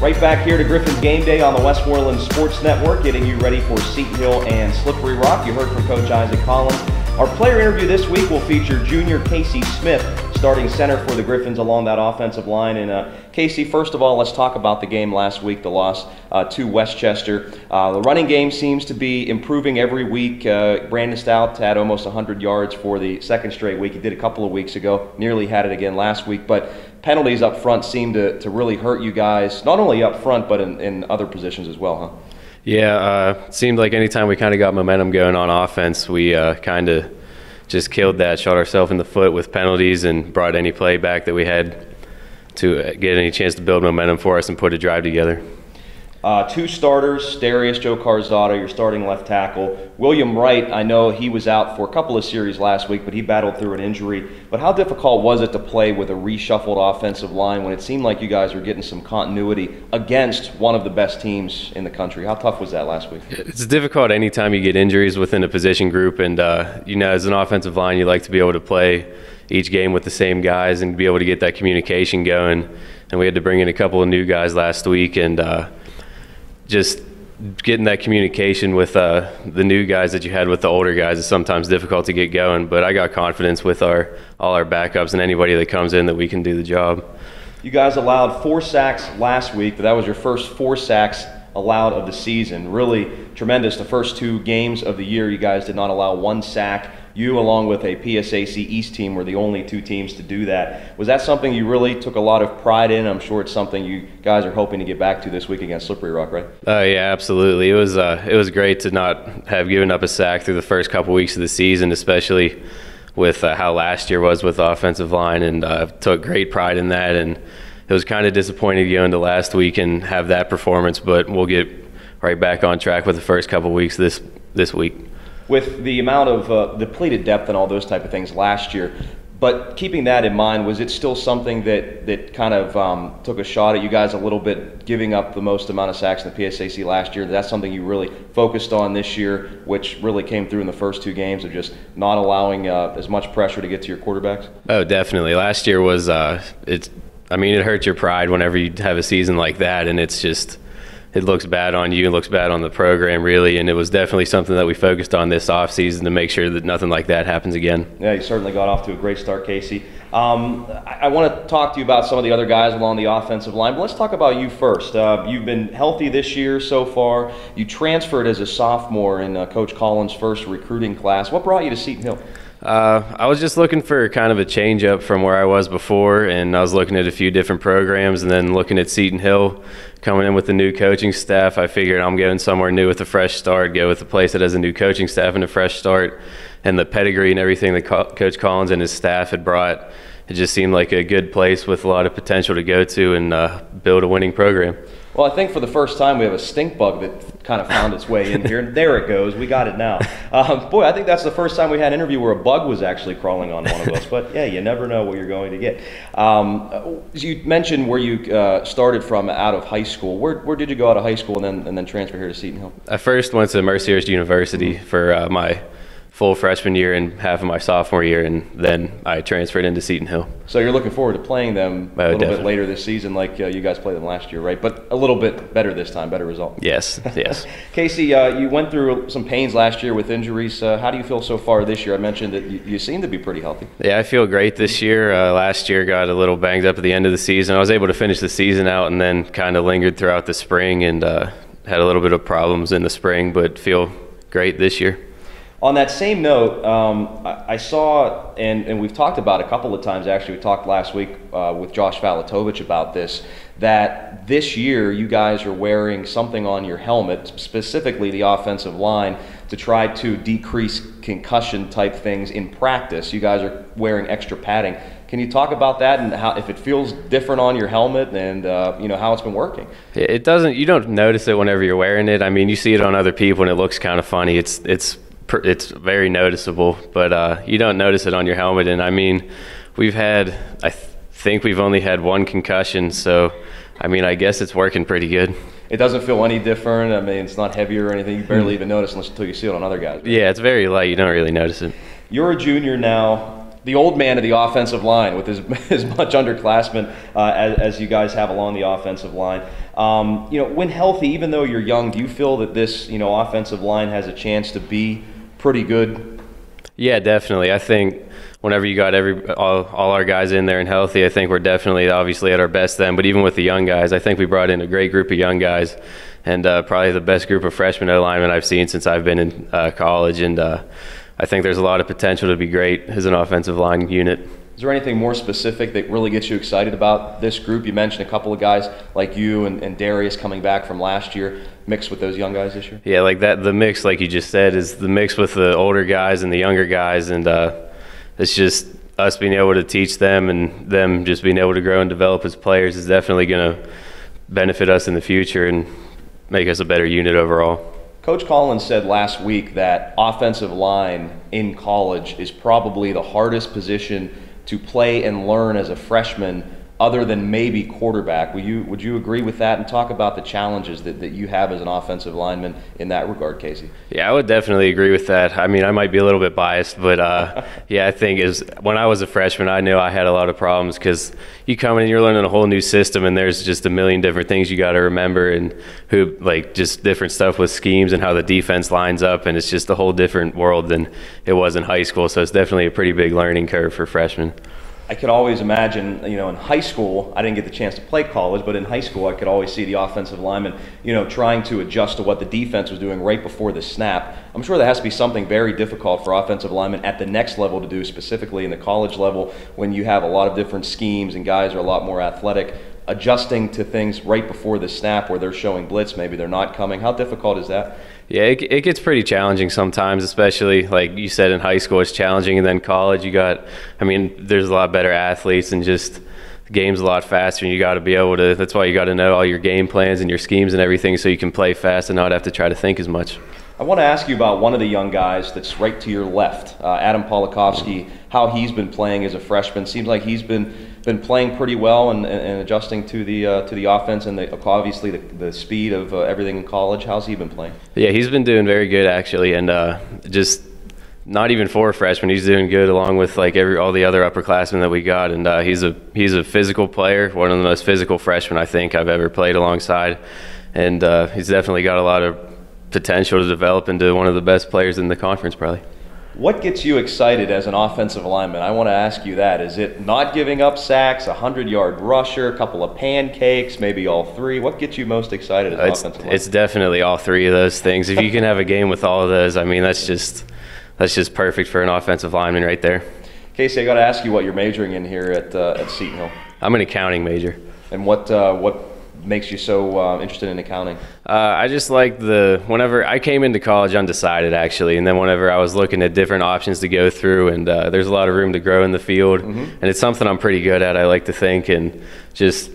Right back here to Griffin's Game Day on the Westmoreland Sports Network, getting you ready for Seton Hill and Slippery Rock. You heard from Coach Isaac Collins. Our player interview this week will feature junior Casey Smith, starting center for the Griffins along that offensive line. And Casey, first of all, let's talk about the game last week, the loss to Westchester. The running game seems to be improving every week. Brandon Stout had almost 100 yards for the second straight week. He did a couple of weeks ago, nearly had it again last week. But penalties up front seem to really hurt you guys, not only up front, but in other positions as well, huh? Yeah, it seemed like anytime we kind of got momentum going on offense, we kind of just killed that, shot ourselves in the foot with penalties and brought any play back that we had to get any chance to build momentum for us and put a drive together. Two starters, Darius Joe Carzado, your starting left tackle. William Wright, I know he was out for a couple of series last week, but he battled through an injury. But how difficult was it to play with a reshuffled offensive line when it seemed like you guys were getting some continuity against one of the best teams in the country? How tough was that last week? It's difficult anytime you get injuries within a position group, and you know, as an offensive line, you like to be able to play each game with the same guys and be able to get that communication going. And we had to bring in a couple of new guys last week, and just getting that communication with the new guys that you had with the older guys is sometimes difficult to get going, but I got confidence with all our backups and anybody that comes in that we can do the job. You guys allowed 4 sacks last week, but that was your first 4 sacks allowed of the season. Really tremendous. The first 2 games of the year, you guys did not allow 1 sack. You, along with a PSAC East team, were the only 2 teams to do that. Was that something you really took a lot of pride in? I'm sure it's something you guys are hoping to get back to this week against Slippery Rock, right? Yeah, absolutely. It was great to not have given up a sack through the first couple weeks of the season, especially with how last year was with the offensive line, and took great pride in that. And it was kind of disappointing to go into last week and have that performance, but we'll get right back on track with the first couple weeks this week. With the amount of depleted depth and all those type of things last year, but keeping that in mind, was it still something that kind of took a shot at you guys a little bit, giving up the most amount of sacks in the PSAC last year? That's something you really focused on this year, which really came through in the first 2 games of just not allowing as much pressure to get to your quarterbacks? Oh, definitely. Last year was, it hurts your pride whenever you have a season like that, and it's just, it looks bad on you, it looks bad on the program, really, and it was definitely something that we focused on this offseason to make sure that nothing like that happens again. Yeah, you certainly got off to a great start, Casey. I want to talk to you about some of the other guys along the offensive line, but let's talk about you first. You've been healthy this year so far. You transferred as a sophomore in Coach Collins' first recruiting class. What brought you to Seton Hill? I was just looking for kind of a change up from where I was before, and I was looking at a few different programs, and then looking at Seton Hill coming in with the new coaching staff. I figured I'm going somewhere new with a fresh start, go with a place that has a new coaching staff and a fresh start, and the pedigree and everything that Coach Collins and his staff had brought. It just seemed like a good place with a lot of potential to go to and build a winning program. Well, I think for the first time we have a stink bug that kind of found its way in here. There it goes. We got it now. Boy, I think that's the first time we had an interview where a bug was actually crawling on one of us. But, yeah, you never know what you're going to get. You mentioned where you started from out of high school. Where did you go out of high school and then transfer here to Seton Hill? I first went to Mercyhurst University for my full freshman year and half of my sophomore year, and then I transferred into Seton Hill. So you're looking forward to playing them a little bit later this season, like you guys played them last year, right? But a little bit better this time, better result. Yes, yes. Casey, you went through some pains last year with injuries. How do you feel so far this year? I mentioned that you seem to be pretty healthy. Yeah, I feel great this year. Last year got a little banged up at the end of the season. I was able to finish the season out and then kind of lingered throughout the spring and had a little bit of problems in the spring, but feel great this year. On that same note, I saw, and we've talked about a couple of times, actually, we talked last week with Josh Valatovich about this, that this year you guys are wearing something on your helmet, specifically the offensive line, to try to decrease concussion type things in practice. You guys are wearing extra padding. Can you talk about that and how, if it feels different on your helmet and you know, how it's been working? It doesn't, you don't notice it whenever you're wearing it. I mean, you see it on other people and it looks kind of funny. It's very noticeable, but you don't notice it on your helmet. And I mean, we've had, I think we've only had 1 concussion, so I mean, I guess it's working pretty good. It doesn't feel any different. I mean, it's not heavier or anything. You barely even notice until you see it on other guys. Yeah, it's very light. You don't really notice it. You're a junior now. the old man of the offensive line with as much underclassmen as you guys have along the offensive line. When healthy, even though you're young, do you feel that this offensive line has a chance to be pretty good? Yeah, definitely. I think whenever you got all our guys in there and healthy, I think we're definitely obviously at our best then. But even with the young guys, I think we brought in a great group of young guys, and probably the best group of freshman O-linemen I've seen since I've been in college. And I think there's a lot of potential to be great as an offensive line unit. Is there anything more specific that really gets you excited about this group? You mentioned a couple of guys like you and Darius coming back from last year, mixed with those young guys this year? Yeah, like that. The mix, like you just said, is the mix with the older guys and the younger guys, and it's just us being able to teach them and them just being able to grow and develop as players is definitely going to benefit us in the future and make us a better unit overall. Coach Collins said last week that offensive line in college is probably the hardest position to play and learn as a freshman, other than maybe quarterback. Would you agree with that, and talk about the challenges that you have as an offensive lineman in that regard, Casey? Yeah, I would definitely agree with that. I mean, I might be a little bit biased, but yeah, I think when I was a freshman, I knew I had a lot of problems because you come in and you're learning a whole new system, and there's just a million different things you got to remember, and just different stuff with schemes and how the defense lines up, and it's just a whole different world than it was in high school. So it's definitely a pretty big learning curve for freshmen. I could always imagine, in high school, I didn't get the chance to play college, but in high school I could always see the offensive lineman, trying to adjust to what the defense was doing right before the snap. I'm sure that has to be something very difficult for offensive linemen at the next level to do, specifically in the college level, when you have a lot of different schemes and guys are a lot more athletic, adjusting to things right before the snap where they're showing blitz, maybe they're not coming. How difficult is that? Yeah, it gets pretty challenging sometimes, especially like you said in high school it's challenging, and then college there's a lot better athletes and just the game's a lot faster, and you got to be able to, that's why you got to know all your game plans and your schemes and everything so you can play fast and not have to try to think as much. I want to ask you about one of the young guys that's right to your left, Adam Polikovsky, how he's been playing as a freshman. Seems like he's been playing pretty well and adjusting to the offense and obviously the speed of everything in college. How's he been playing? Yeah, he's been doing very good actually, and just not even for a freshman, he's doing good along with all the other upperclassmen that we got, and he's a physical player, one of the most physical freshmen I think I've ever played alongside, and he's definitely got a lot of potential to develop into one of the best players in the conference probably. What gets you excited as an offensive lineman? I want to ask you that. Is it not giving up sacks, a 100-yard rusher, a couple of pancakes, maybe all three? What gets you most excited as an offensive lineman? It's definitely all three of those things. If you can have a game with all of those, I mean, that's just perfect for an offensive lineman right there. Casey, I got to ask you what you're majoring in here at Seton Hill. I'm an accounting major. And what makes you so interested in accounting? I just like whenever I came into college undecided actually, and then whenever I was looking at different options to go through, and there's a lot of room to grow in the field, and it's something I'm pretty good at, I like to think, and just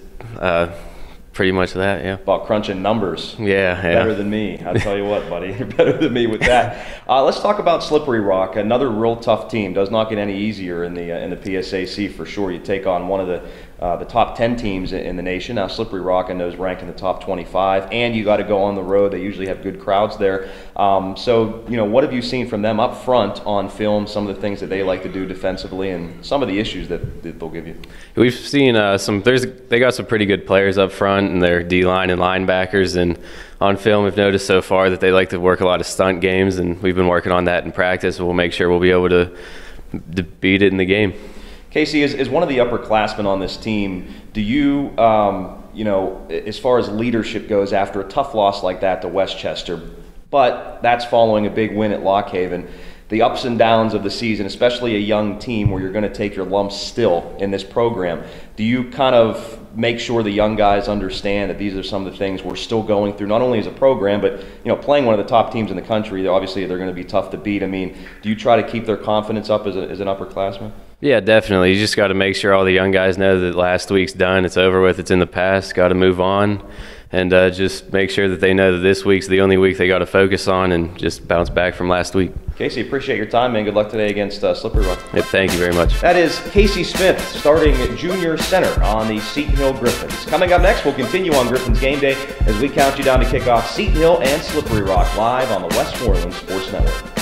pretty much that, yeah. About crunching numbers. Yeah. Better than me. I'll tell you what, buddy. You're better than me with that. Let's talk about Slippery Rock, another real tough team. Does not get any easier in the PSAC for sure. You take on one of the top 10 teams in the nation. Now Slippery Rock, I know, is ranked in the top 25, and you got to go on the road. They usually have good crowds there. So, what have you seen from them up front on film, some of the things that they like to do defensively, and some of the issues that they'll give you? We've seen they got some pretty good players up front in their D-line and linebackers, and on film we've noticed so far that they like to work a lot of stunt games, and we've been working on that in practice. We'll make sure we'll be able to beat it in the game. Casey, as one of the upperclassmen on this team, do you, as far as leadership goes, after a tough loss like that to Westchester, but that's following a big win at Lock Haven, the ups and downs of the season, especially a young team where you're going to take your lumps still in this program, do you kind of make sure the young guys understand that these are some of the things we're still going through, not only as a program, but playing one of the top teams in the country, obviously they're going to be tough to beat. I mean, do you try to keep their confidence up as an upperclassman? Yeah, definitely. You just got to make sure all the young guys know that last week's done, it's over with, it's in the past, got to move on, and just make sure that they know that this week's the only week they got to focus on and just bounce back from last week. Casey, appreciate your time, man. Good luck today against Slippery Rock. Yep, thank you very much. That is Casey Smith, starting junior center on the Seton Hill Griffins. Coming up next, we'll continue on Griffins Game Day as we count you down to kick off Seton Hill and Slippery Rock live on the Westmoreland Sports Network.